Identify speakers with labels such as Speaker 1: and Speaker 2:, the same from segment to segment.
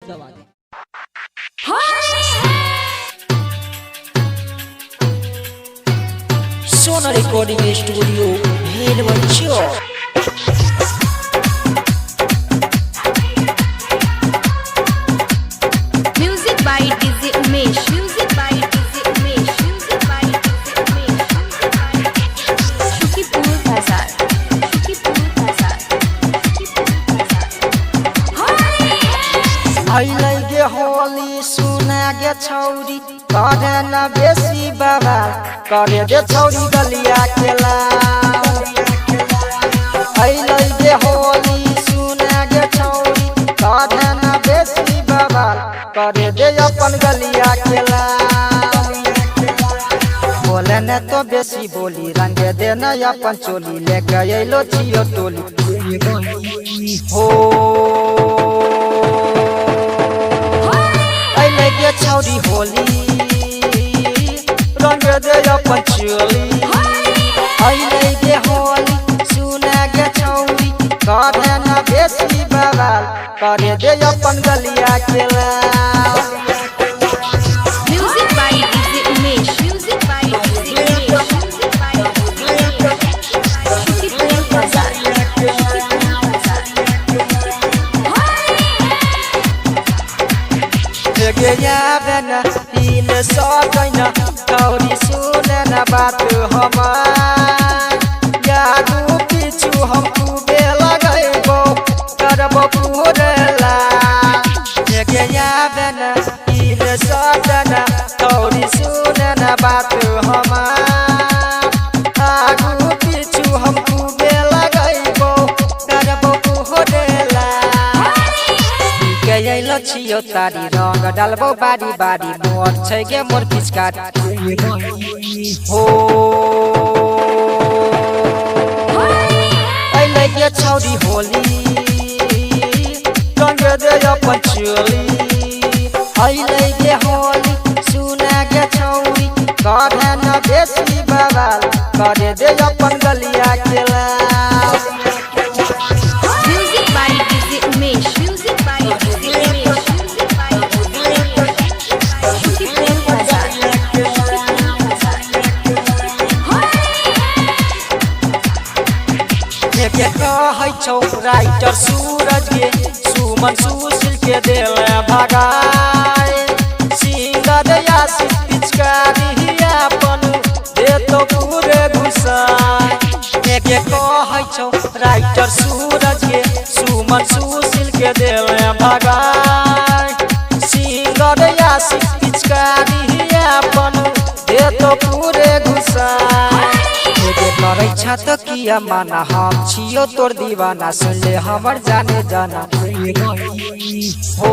Speaker 1: दबा दें। सोना recording studio भेल बच्चों।
Speaker 2: Music by DJ Umesh, music by DJ Umesh, music by DJ Umesh, Shukipur Bazar, Shukipur Bazar, Shukipur बाजार।
Speaker 1: आई लगे होली सुना गे छौरी करे न बेसी बवाल करे दे छौरी गलिया खेला। आई लगे होली सुना गे छौरी करे न बेसी बवाल करे दे अपन गलिया खेला। बोले न तो बेसी बोली रंगे दे न अपन चोली लेके अइलो छियो टोली हो। लगे छौरी होली रंग दे अपन चोली। आई लगे होली सुना गे छौरी करे न बेसी बवाल करे दे अपन गलिया खेला।
Speaker 2: Music by DJ Umesh, music by DJ Umesh, music by DJ Umesh, Shukipur Bazar, Shukipur बाजार।
Speaker 1: लगे यावे न दिल सकै न छौरी सुने न बात हमार। यादू पीछू हम खूबे लगैबो करबो पूरेला। लगे यावे न दिल सकै न छौरी सुने न बात हमार। आगू पीछू हम खूबे लगैबो करबो पूरेला। गइलो छियो तारी रंग डालबो बारी बारी मोर छै गे मोर पिचकारी हो। आई लगे छौरी होली रंग दे अपन चोली। आई लगे होली सुना गे छौरी करे न बेसी बवाल करे दे अपन गलिया खेला।
Speaker 2: Music by DJ Umesh, music by DJ Umesh, music by DJ Umesh, Shukipur Bazar, Shukipur बाजार।
Speaker 1: के कहै छौ राइटर सूरज के सुमन सुशील के देले भगाए। सिंगर यासिक पिचकारी अपन देतो पूरे घुसाए। के कहै छौ राइटर सूरज के सुमन सुशील के देले भगाए। सिंगर यासिक पिचकारी अपन देतो पूरे घुसाए। करे छा तो किया माना हम छियो तोर दीवाना सुन ले हमर जाने जाना हो।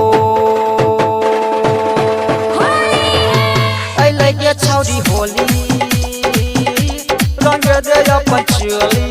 Speaker 1: आई लगे छौरी होली रंग दे अपन चोली।